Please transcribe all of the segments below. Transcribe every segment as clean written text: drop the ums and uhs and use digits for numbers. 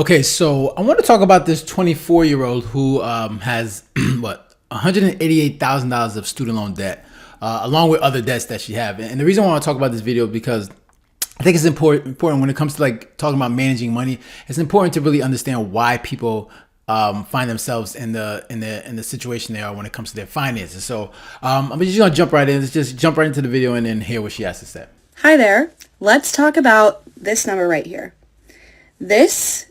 Okay, so I want to talk about this 24-year-old who has what $188,000 of student loan debt, along with other debts that she have. And the reason I want to talk about this video is because I think it's important when it comes to like talking about managing money. It's important to really understand why people find themselves in the situation they are when it comes to their finances. So I'm just gonna jump right in. Let's just jump right into the video and then hear what she has to say. Hi there. Let's talk about this number right here. This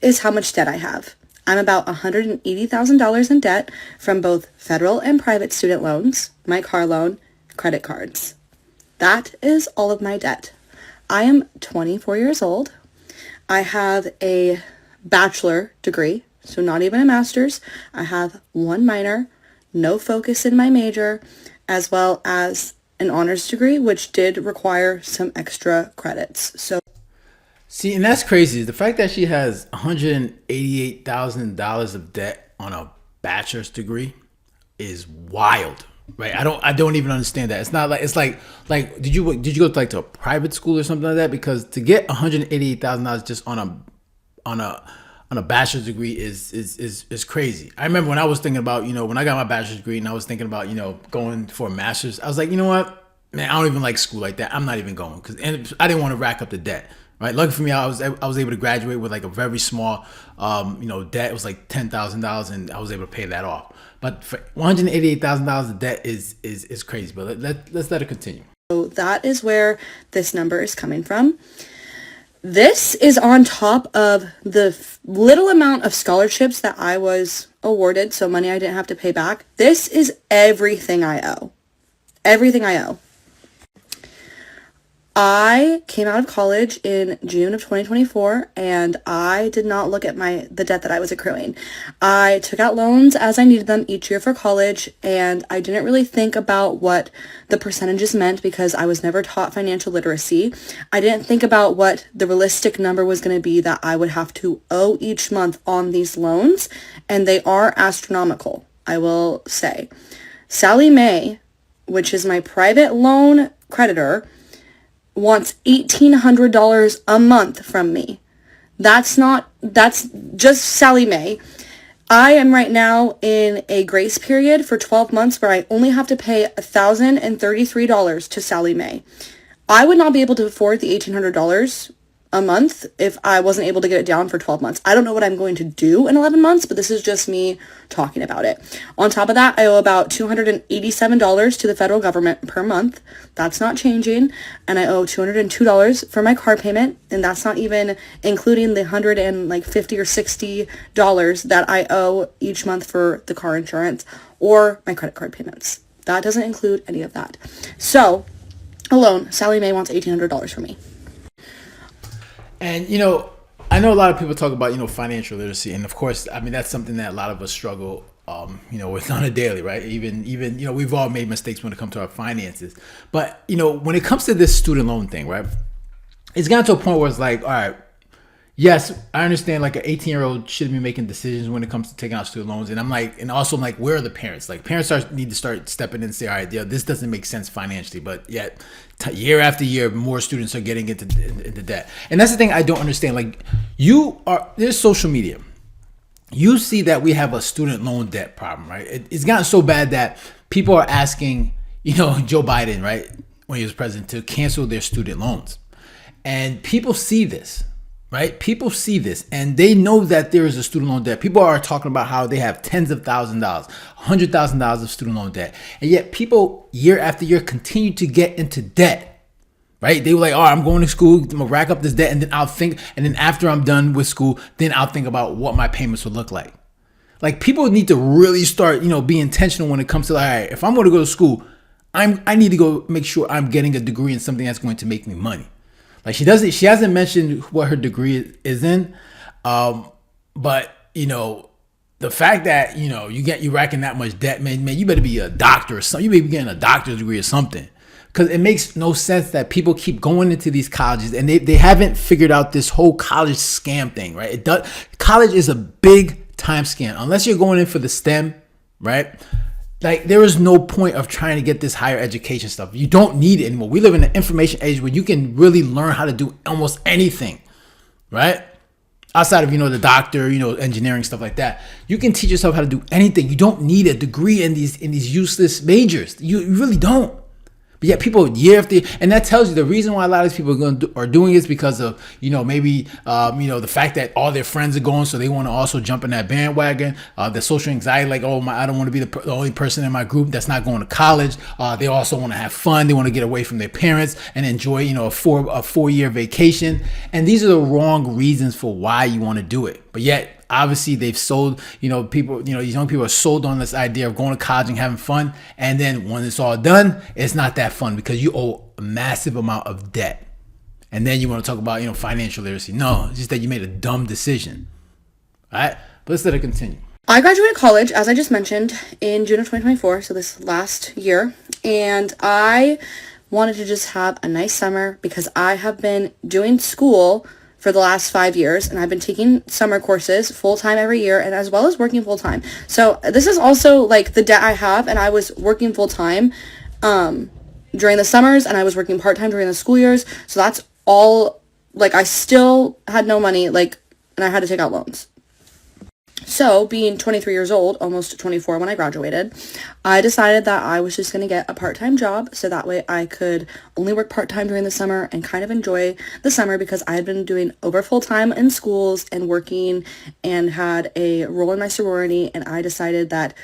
is how much debt I have. I'm about $180,000 in debt from both federal and private student loans, my car loan, credit cards. That is all of my debt. I am 24 years old. I have a bachelor degree, so not even a master's. I have one minor, no focus in my major, as well as an honors degree, which did require some extra credits. See, and that's crazy. The fact that she has $188,000 of debt on a bachelor's degree is wild, right? I don't even understand that. It's not like did you go to a private school or something like that? Because to get $188,000 just on a bachelor's degree is crazy. I remember when I was thinking about, when I got my bachelor's degree and I was thinking about, going for a master's, I was like, you know what, man, I don't even like school like that. I'm not even going and I didn't want to rack up the debt. Right. Lucky for me, I was able to graduate with like a very small, debt. It was like $10,000, and I was able to pay that off. But for $188,000 of debt is crazy. But let's let it continue. So that is where this number is coming from. This is on top of the little amount of scholarships that I was awarded, so money I didn't have to pay back. This is everything I owe. Everything I owe. I came out of college in June of 2024, and I did not look at the debt that I was accruing. I took out loans as I needed them each year for college, and I didn't really think about what the percentages meant because I was never taught financial literacy. I didn't think about what the realistic number was going to be that I would have to owe each month on these loans, and they are astronomical, I will say. Sallie Mae, which is my private loan creditor, wants $1,800 a month from me. That's just Sallie Mae. I am right now in a grace period for 12 months where I only have to pay $1,033 to Sallie Mae. I would not be able to afford the $1,800 a month if I wasn't able to get it down for 12 months. I don't know what I'm going to do in 11 months, but this is just me talking about it. On top of that, I owe about $287 to the federal government per month. That's not changing. And I owe $202 for my car payment, and that's not even including the $150 or $60 that I owe each month for the car insurance or my credit card payments. That doesn't include any of that. So, alone, Sallie Mae wants $1,800 from me. And, I know a lot of people talk about, financial literacy. And of course, I mean, that's something that a lot of us struggle, with on a daily, right? Even, we've all made mistakes when it comes to our finances. But, when it comes to this student loan thing, right? It's gotten to a point where it's like, all right, yes, I understand like an 18-year-old shouldn't be making decisions when it comes to taking out student loans. And I'm like, where are the parents? Like parents need to start stepping in and say, all right, this doesn't make sense financially, but yet year after year, more students are getting into debt. And that's the thing I don't understand. Like there's social media. You see that we have a student loan debt problem, right? It's gotten so bad that people are asking, Joe Biden, right, when he was president, to cancel their student loans. And people see this. Right? People see this and they know that there is a student loan debt. People are talking about how they have tens of thousands of dollars, $100,000 of student loan debt. And yet people year after year continue to get into debt. Right? They were like, oh, I'm going to school, I'm gonna rack up this debt, and then after I'm done with school, then I'll think about what my payments would look like. Like people need to really start, be intentional when it comes to, all right, if I'm going to go to school, I need to go make sure I'm getting a degree in something that's going to make me money. Like she hasn't mentioned what her degree is in. But the fact that, you racking that much debt, man, you better be a doctor or something. You better be getting a doctor's degree or something. Because it makes no sense that people keep going into these colleges and they haven't figured out this whole college scam thing, right? College is a big time scam. Unless you're going in for the STEM, right? Like there is no point of trying to get this higher education stuff. You don't need it anymore. We live in an information age where you can really learn how to do almost anything, right? outside of, the doctor, engineering, stuff like that. You can teach yourself how to do anything. You don't need a degree in these useless majors. You really don't. But yet people year after year, and that tells you the reason why a lot of these people are doing it is because of, maybe, the fact that all their friends are going, so they want to also jump in that bandwagon. The social anxiety, like, I don't want to be the only person in my group that's not going to college. They also want to have fun. They want to get away from their parents and enjoy, a 4-year vacation. And these are the wrong reasons for why you want to do it. But yet, obviously they've sold, people, these young people are sold on this idea of going to college and having fun. And then when it's all done, it's not that fun because you owe a massive amount of debt. And then you want to talk about, financial literacy. No, it's just that you made a dumb decision. All right. But let's let it continue. I graduated college, as I just mentioned, in June of 2024, so this last year. And I wanted to just have a nice summer because I have been doing school for the last 5 years, and I've been taking summer courses full-time every year, and as well as working full-time. So this is also like the debt I have, and I was working full-time during the summers, and I was working part-time during the school years. So that's all, like, I still had no money, like, and I had to take out loans. So, being 23 years old, almost 24 when I graduated, I decided that I was just going to get a part-time job so that way I could only work part-time during the summer and kind of enjoy the summer because I had been doing over full-time in schools and working and had a role in my sorority, and I decided that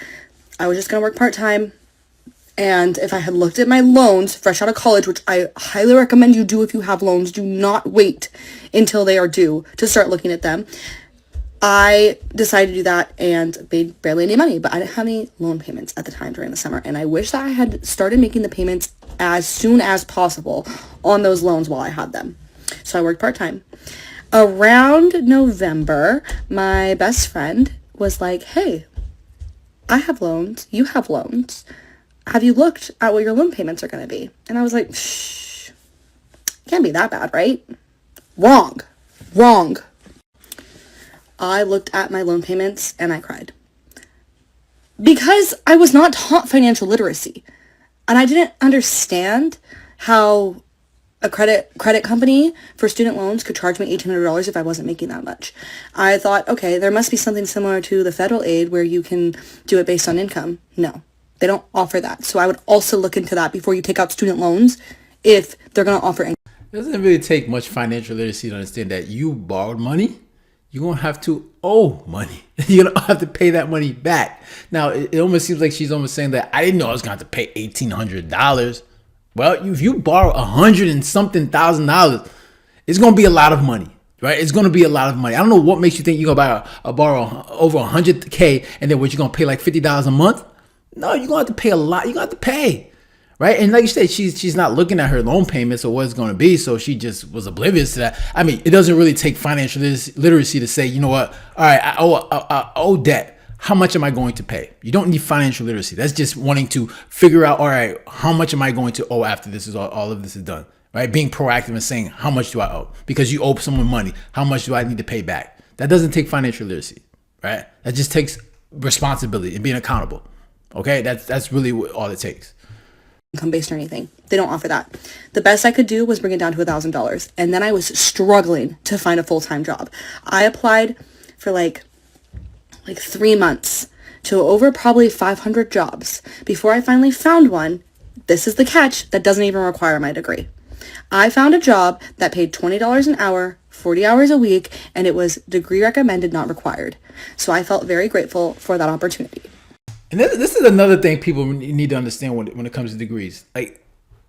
I was just going to work part-time. And if I had looked at my loans fresh out of college, which I highly recommend you do if you have loans, do not wait until they are due to start looking at them. I decided to do that and made barely any money, but I didn't have any loan payments at the time during the summer. And I wish that I had started making the payments as soon as possible on those loans while I had them. So I worked part-time. Around November, my best friend was like, hey, I have loans. You have loans. Have you looked at what your loan payments are going to be? And I was like, shh, can't be that bad, right? Wrong. I looked at my loan payments and I cried. Because I was not taught financial literacy. And I didn't understand how a credit company for student loans could charge me $1,800 if I wasn't making that much. I thought, okay, there must be something similar to the federal aid where you can do it based on income. No, they don't offer that. So I would also look into that before you take out student loans if they're going to offer income. It doesn't really take much financial literacy to understand that you borrowed money. You're going to have to owe money. You're going to have to pay that money back. Now, it almost seems like she's almost saying that I didn't know I was going to have to pay $1,800. Well, if you borrow $100 and something thousand, it's going to be a lot of money, right? It's going to be a lot of money. I don't know what makes you think you're going to borrow over $100K and then what, you're going to pay like $50 a month? No, you're going to have to pay a lot. You're going to have to pay. Right. And like you said, she's not looking at her loan payments or what it's going to be. So she just was oblivious to that. I mean, it doesn't really take financial literacy to say, you know what? All right, I owe debt. How much am I going to pay? You don't need financial literacy. That's just wanting to figure out, all right, how much am I going to owe after this is all of this is done? Right. Being proactive and saying, how much do I owe? Because you owe someone money. How much do I need to pay back? That doesn't take financial literacy. Right. That just takes responsibility and being accountable. OK, that's really all it takes. Income based or anything. They don't offer that. The best I could do was bring it down to $1,000. And then I was struggling to find a full-time job. I applied for like 3 months to over probably 500 jobs before I finally found one. This is the catch, that doesn't even require my degree. I found a job that paid $20 an hour, 40 hours a week, and it was degree recommended, not required. So I felt very grateful for that opportunity. And this is another thing people need to understand when it comes to degrees. Like,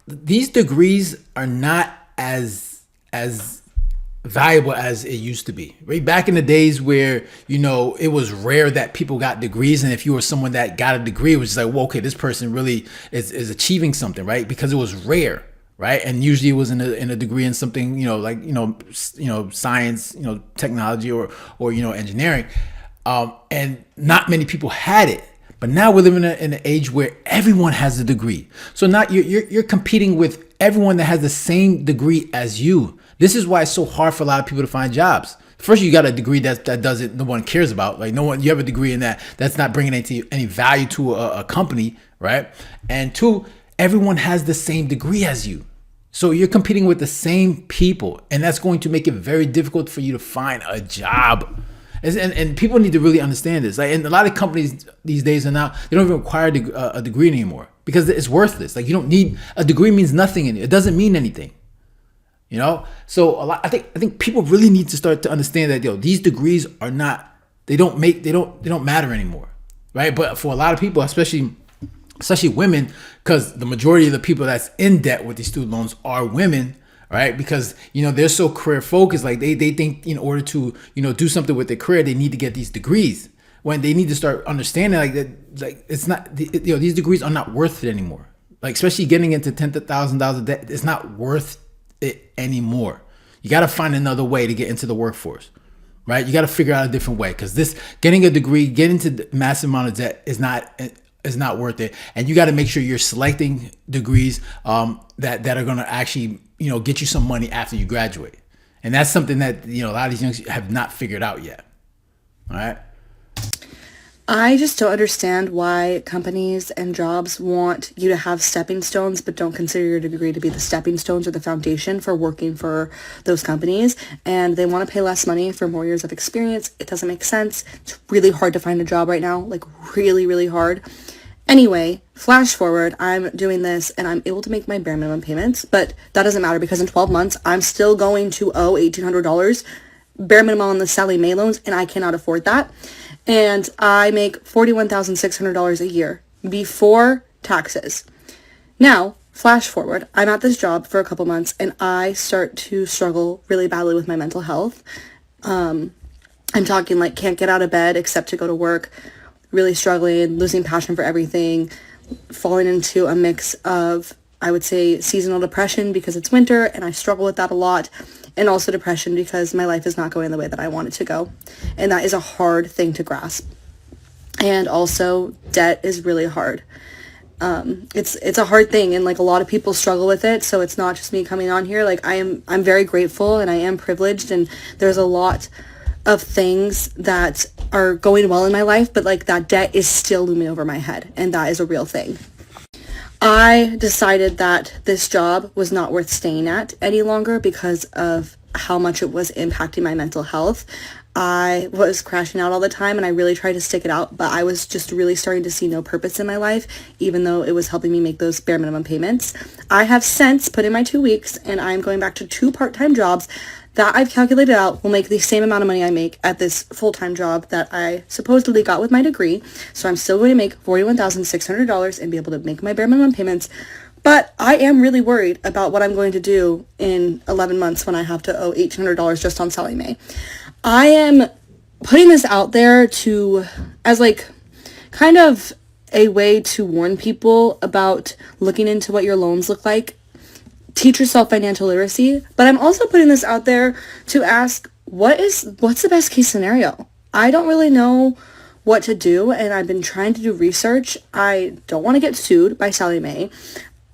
these degrees are not as valuable as it used to be. Right back in the days where, it was rare that people got degrees, and if you were someone that got a degree, it was just like, well, okay, this person really is achieving something, right? Because it was rare, right? And usually it was in a degree in something, science, technology or engineering, and not many people had it. But now we're living in an age where everyone has a degree. So now you're competing with everyone that has the same degree as you. This is why it's so hard for a lot of people to find jobs. First, you got a degree that doesn't, no one cares about. Like, you have a degree in that's not bringing any value to a company, right? And two, everyone has the same degree as you. So you're competing with the same people, and that's going to make it very difficult for you to find a job. And people need to really understand this. Like, and a lot of companies these days are now, they don't even require a degree anymore because it's worthless. Like, you don't need a degree, means nothing in it. It doesn't mean anything. You know, so I think people really need to start to understand that these degrees are not, they don't matter anymore, right? But for a lot of people, especially women, because the majority of the people that's in debt with these student loans are women, right? Because they're so career focused, like they think in order to do something with their career, they need to get these degrees. When they need to start understanding like that, like it's not, these degrees are not worth it anymore. Like, especially getting into $10,000 of debt, it's not worth it anymore. You got to find another way to get into the workforce, right? You got to figure out a different way, because this getting a degree, getting to the massive amount of debt is not worth it. And you got to make sure you're selecting degrees that are going to actually get you some money after you graduate. And that's something that a lot of these youngsters have not figured out yet. All right. I just don't understand why companies and jobs want you to have stepping stones, but don't consider your degree to be the stepping stones or the foundation for working for those companies. And they want to pay less money for more years of experience. It doesn't make sense. It's really hard to find a job right now, like really, really hard. Anyway, flash forward, I'm doing this and I'm able to make my bare minimum payments, but that doesn't matter because in 12 months, I'm still going to owe $1,800 bare minimum on the Sallie Mae loans, and I cannot afford that. And I make $41,600 a year before taxes. Now, flash forward, I'm at this job for a couple months and I start to struggle really badly with my mental health. I'm talking like can't get out of bed except to go to work, really struggling, losing passion for everything, falling into a mix of, I would say, seasonal depression because it's winter and I struggle with that a lot. And also depression because my life is not going the way that I want it to go. And that is a hard thing to grasp. And also debt is really hard. It's a hard thing, and like a lot of people struggle with it. So it's not just me coming on here. Like I'm very grateful and I am privileged, and there's a lot of things that are going well in my life, but like that debt is still looming over my head, and that is a real thing. I decided that this job was not worth staying at any longer because of how much it was impacting my mental health. I was crashing out all the time and I really tried to stick it out, but I was just really starting to see no purpose in my life, even though it was helping me make those bare minimum payments. I have since put in my 2 weeks and I'm going back to 2 part-time jobs that I've calculated out will make the same amount of money I make at this full-time job that I supposedly got with my degree. So I'm still going to make $41,600 and be able to make my bare minimum payments. But I am really worried about what I'm going to do in 11 months when I have to owe $1,800 just on Sallie Mae. I am putting this out there as like kind of a way to warn people about looking into what your loans look like. Teach yourself financial literacy, but I'm also putting this out there to ask what's the best case scenario? I don't really know what to do, and I've been trying to do research. I don't want to get sued by Sallie Mae.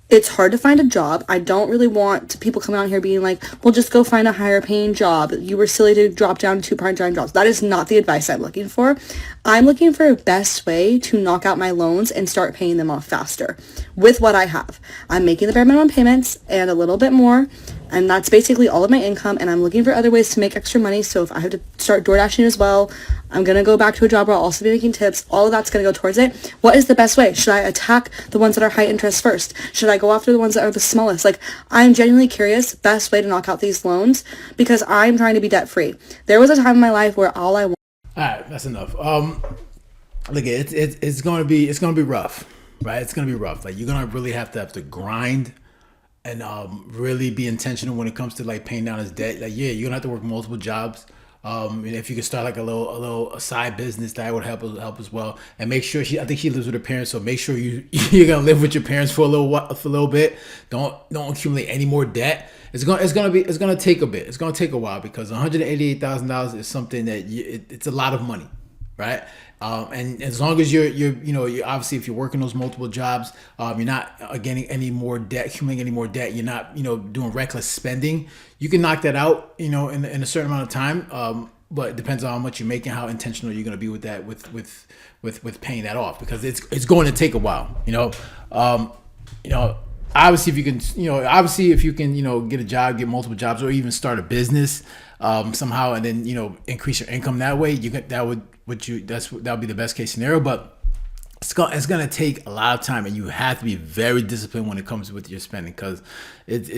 It's hard to find a job. I don't really want people coming out here being like, well, just go find a higher paying job. You were silly to drop down to 2 part-time jobs. That is not the advice I'm looking for. I'm looking for a best way to knock out my loans and start paying them off faster with what I have. I'm making the bare minimum payments and a little bit more, and that's basically all of my income, and I'm looking for other ways to make extra money. So if I have to start door dashing as well, I'm going to go back to a job where I'll also be making tips. All of that's going to go towards it. What is the best way? Should I attack the ones that are high interest first? Should I go after the ones that are the smallest? Like, I'm genuinely curious, best way to knock out these loans, because I'm trying to be debt free. There was a time in my life where all right, that's enough. Look, it's going to be rough, right? It's going to be rough. Like, you're going to really have to grind and really be intentional when it comes to like paying down his debt. Like, yeah, you're gonna have to work multiple jobs. If you could start like a side business, that would help as well. And make sure I think she lives with her parents, so make sure you're gonna live with your parents for a little bit. Don't accumulate any more debt. It's gonna take a bit. It's gonna take a while, because $188,000 is something that it's a lot of money, right? And as long as you're obviously, if you're working those multiple jobs, you're not getting any more debt, accumulating any more debt. You're not, doing reckless spending. You can knock that out, in a certain amount of time. But it depends on how much you're making, how intentional you're going to be with that, with paying that off, because it's going to take a while. obviously, if you can, obviously if you can, get a job, get multiple jobs, or even start a business somehow, and then increase your income that way, that would be the best case scenario. But it's gonna take a lot of time, and you have to be very disciplined when it comes with your spending, because that's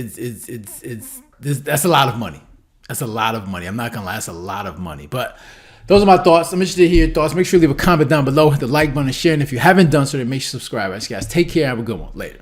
a lot of money. That's a lot of money. I'm not gonna lie, that's a lot of money. But those are my thoughts. I'm interested to hear your thoughts. Make sure you leave a comment down below, hit the like button, and share. And if you haven't done so, then make sure you subscribe. All right, guys, take care. Have a good one. Later.